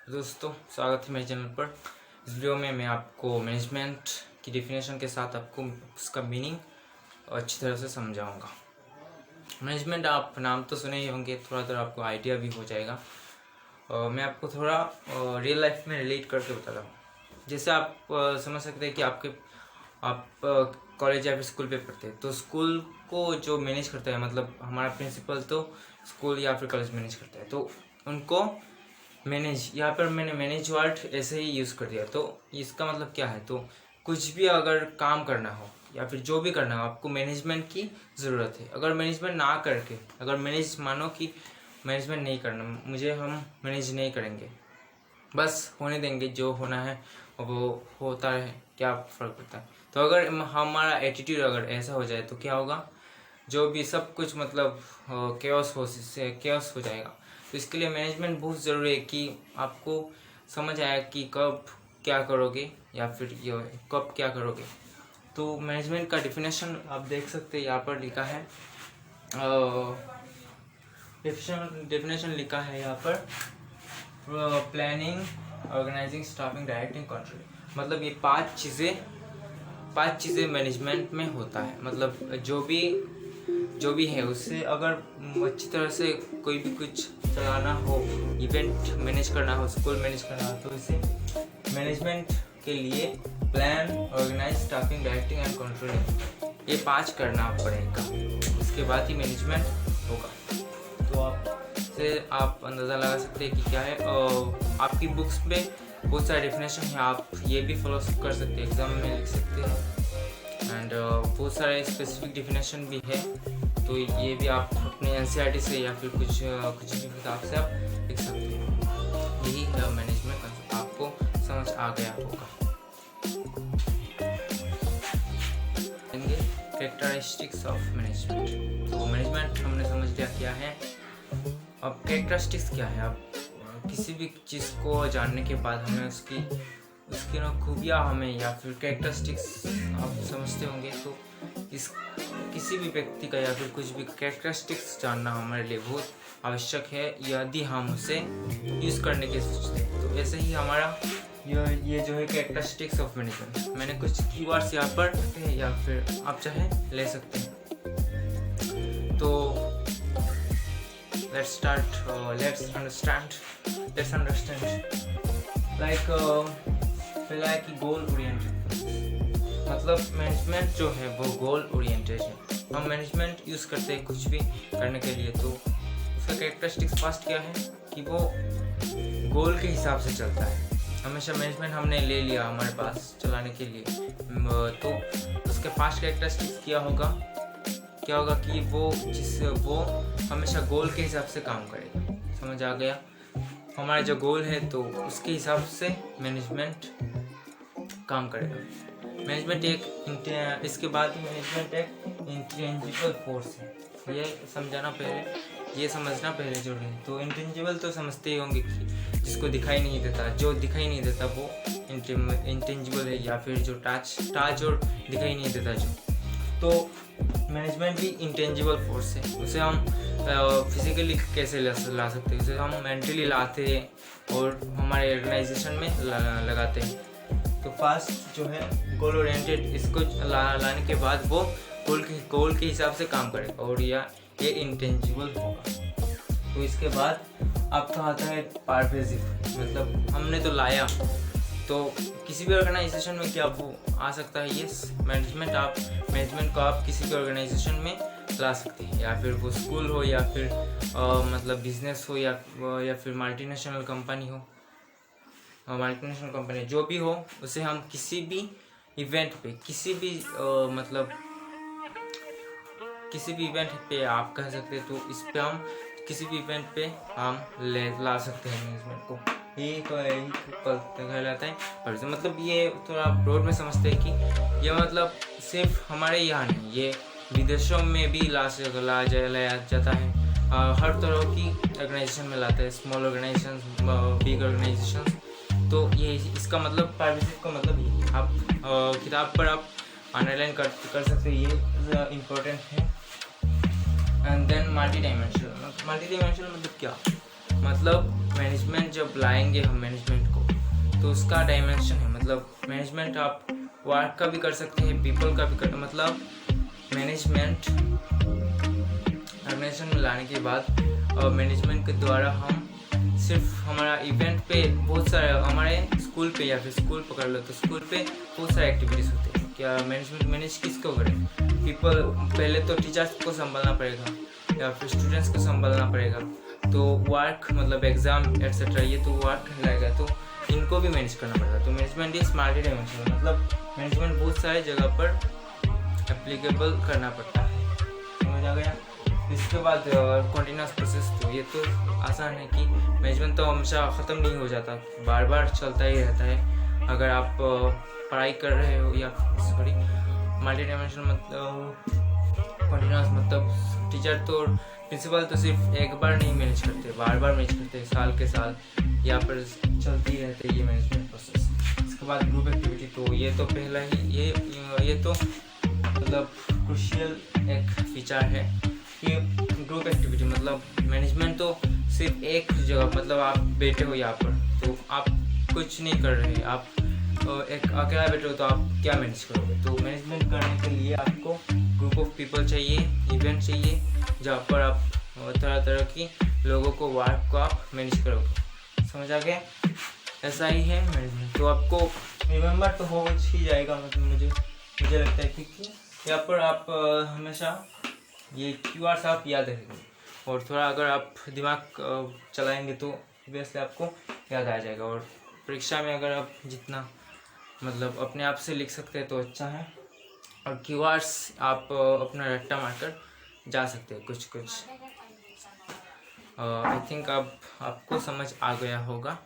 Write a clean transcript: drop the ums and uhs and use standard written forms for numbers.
दोस्तों, स्वागत है मेरे चैनल पर। इस वीडियो में मैं आपको मैनेजमेंट की डेफिनेशन के साथ आपको उसका मीनिंग अच्छी तरह से समझाऊंगा। मैनेजमेंट आप नाम तो सुने ही होंगे, थोड़ा आपको आइडिया भी हो जाएगा। मैं आपको थोड़ा रियल लाइफ में रिलेट करके बताता हूँ। जैसे आप समझ सकते हैं कि आप कॉलेज या फिर स्कूल पे पढ़ते हैं, तो स्कूल को जो मैनेज करता है, मतलब हमारा प्रिंसिपल तो स्कूल या फिर कॉलेज मैनेज करता है, तो उनको मैनेज, यहाँ पर मैंने मैनेज वर्ड ऐसे ही यूज़ कर दिया। तो इसका मतलब क्या है, तो कुछ भी अगर काम करना हो या फिर जो भी करना हो, आपको मैनेजमेंट की ज़रूरत है। अगर मैनेजमेंट ना करके, अगर मानो कि मैनेजमेंट नहीं करना, हम मैनेज नहीं करेंगे, बस होने देंगे, जो होना है वो होता है, क्या फ़र्क पड़ता है। तो अगर हमारा एटीट्यूड अगर ऐसा हो जाए तो क्या होगा, जो भी सब कुछ मतलब केओस हो जाएगा। तो इसके लिए मैनेजमेंट बहुत ज़रूरी है कि आपको समझ आया कि कब क्या करोगे या फिर ये कब क्या करोगे। तो मैनेजमेंट का डिफिनेशन आप देख सकते हैं, यहाँ पर लिखा है, डेफिनेशन लिखा है यहाँ पर, planning, organising, staffing, directing, controlling. मतलब ये पांच चीज़ें मैनेजमेंट में होता है। मतलब जो भी है, उससे अगर अच्छी तरह से कोई भी कुछ चलाना हो, इवेंट मैनेज करना हो, स्कूल मैनेज करना हो, तो इसे मैनेजमेंट के लिए plan, organise, staffing, directing and controlling, ये 5 करना पड़ेगा। उसके बाद ही मैनेजमेंट होगा। तो आप अंदाज़ा लगा सकते हैं कि क्या है। आपकी बुक्स में बहुत सारे डेफिनेशन है, आप ये भी फॉलो कर सकते हैं, एग्जाम में लिख सकते हैं। एंड बहुत सारे स्पेसिफिक डेफिनेशन भी है, तो ये भी आप अपने एनसीईआरटी से या फिर कुछ भी किताब से आप लिख सकते हैं। यही मैनेजमेंट का आपको समझ आ गया होगा। Characteristics of management. तो मैनेजमेंट हमने समझ लिया क्या है। अब कैरेक्टरिस्टिक्स क्या है। अब किसी भी चीज़ को जानने के बाद हमें उसकी ना खूबियाँ हमें, या फिर कैरेक्टरिस्टिक्स आप समझते होंगे, तो किसी भी व्यक्ति का या फिर कुछ भी कैरेक्टरिस्टिक्स जानना हमारे लिए बहुत आवश्यक है, यदि हम उसे यूज़ करने की सोचते हैं। तो ऐसे ही हमारा ये जो है कैरेक्टरिस्टिक्स ऑफ मैनेजमेंट, मैंने कुछ कीवर्ड्स यहाँ पर है, या फिर आप चाहे ले सकते हैं। तो let's understand like पहला है कि गोल ओरिएंटेड। मतलब मैनेजमेंट जो है वो गोल ओरिएंटेड है। हम मैनेजमेंट यूज़ करते हैं कुछ भी करने के लिए, तो उसका कैरेक्टरिस्टिक्स फर्स्ट क्या है कि वो गोल के हिसाब से चलता है। हमेशा मैनेजमेंट हमने ले लिया हमारे पास चलाने के लिए, तो उसके फर्स्ट कैरेक्टरिस्टिक्स क्या होगा कि वो हमेशा गोल के हिसाब से काम करेगा। समझ आ गया। हमारा जो गोल है तो उसके हिसाब से मैनेजमेंट काम करेगा। मैनेजमेंट इसके बाद मैनेजमेंट एक इंटेंजिबल फोर्स है। ये समझना पहले जरूरी है। तो इंटेंजिबल तो समझते ही होंगे कि जिसको दिखाई नहीं देता, जो दिखाई नहीं देता वो इंटेंजिबल है, या फिर जो टच और दिखाई नहीं देता जो। तो मैनेजमेंट भी इंटेंजिबल फोर्स है। उसे हम फिजिकली कैसे ला सकते हैं, उसे हम मेंटली लाते हैं और हमारे ऑर्गेनाइजेशन में लगाते हैं। तो फर्स्ट जो है गोल ओरिएंटेड, इसको लाने के बाद वो गोल के हिसाब से काम करेगा और ये इंटेंजिबल होगा। तो इसके बाद आपका आता है परवेसिव। मतलब हमने तो लाया, तो किसी भी ऑर्गेनाइजेशन में क्या वो आ सकता है। यस, मैनेजमेंट को आप किसी भी ऑर्गेनाइजेशन में ला सकते हैं, या फिर वो स्कूल हो, या फिर मतलब बिजनेस हो, या फिर मल्टीनेशनल कंपनी हो। मल्टीनेशनल कंपनी जो भी हो, उसे हम किसी भी इवेंट पे, किसी भी इवेंट पे आप कह सकते हैं। तो इस पे हम किसी भी इवेंट पे हम ला सकते हैं मैनेजमेंट को। यही कहलाता है। और मतलब ये थोड़ा ब्रॉड में समझते हैं कि ये मतलब सिर्फ हमारे यहाँ नहीं, ये विदेशों में भी लाया जाता है। हर तरह की ऑर्गेनाइजेशन में लाते हैं, स्मॉल ऑर्गेनाइजेशन, बिग ऑर्गेनाइजेशन। तो ये इसका मतलब परवेसिव का मतलब ये आप किताब पर आप अंडरलाइन कर सकते हैं, ये इम्पोर्टेंट है। एंड देन मल्टी डायमेंशनल मतलब क्या। मतलब मैनेजमेंट जब लाएंगे हम मैनेजमेंट को तो उसका डायमेंशन है, मतलब मैनेजमेंट आप वर्क का भी कर सकते हैं, पीपल का भी कर, मतलब मैनेजमेंट ऑर्गेनाइजेशन में लाने के बाद मैनेजमेंट के द्वारा हम सिर्फ हमारा इवेंट पे बहुत सारे, हमारे स्कूल पे या फिर स्कूल पकड़ लो तो स्कूल पे बहुत सारे एक्टिविटीज़ होते हैं। क्या मैनेजमेंट मैनेज किसको करें? पीपल, पहले तो टीचर्स को संभालना पड़ेगा या फिर स्टूडेंट्स को संभालना पड़ेगा, तो वर्क मतलब एग्ज़ाम एट्सेट्रा, ये तो वर्क कहलाएगा, तो इनको भी मैनेज करना पड़ेगा। तो मैनेजमेंट इज मल्टी डायमेंशनल, मतलब मैनेजमेंट बहुत सारे जगह पर एप्लीकेबल करना पड़ता है। समझ आ गया? इसके बाद कंटिन्यूस प्रोसेस, तो ये तो आसान है कि मैनेजमेंट तो हमेशा ख़त्म नहीं हो जाता, बार बार चलता ही रहता है। अगर आप पढ़ाई कर रहे हो या सॉरी मल्टी डायमेंशनल मतलब कंटिन्यूस, मतलब टीचर तो प्रिंसिपल तो सिर्फ एक बार नहीं मैनेज करते, बार बार मैनेज करते, साल के साल यहाँ पर चलती रहती है ये मैनेजमेंट प्रोसेस। इसके बाद ग्रुप एक्टिविटी, तो ये तो पहला ही ये तो मतलब क्रूशियल एक फीचर है कि ग्रुप एक्टिविटी, मतलब मैनेजमेंट तो सिर्फ एक जगह, मतलब आप बैठे हो यहाँ पर तो आप कुछ नहीं कर रहे, आप एक अकेला बैठे हो तो आप क्या मैनेज करोगे? तो मैनेजमेंट करने के लिए आपको ग्रुप ऑफ पीपल चाहिए, इवेंट चाहिए, जहाँ पर आप तरह तरह की लोगों को, वर्क को आप मैनेज करोगे। समझ आ गया? ऐसा ही है मैनेजमेंट। तो आपको रिमेम्बर तो हो ही जाएगा, मतलब मुझे लगता है, क्योंकि यहाँ पर आप हमेशा ये कीवर्ड्स आप याद रखेंगे और थोड़ा अगर आप दिमाग चलाएंगे तो ऑब्वियसली आपको याद आ जाएगा। और परीक्षा में अगर आप जितना मतलब अपने आप से लिख सकते हैं तो अच्छा है, और कीवर्ड्स आप अपना रट्टा मारकर जा सकते हैं कुछ कुछ। आई थिंक अब आपको समझ आ गया होगा।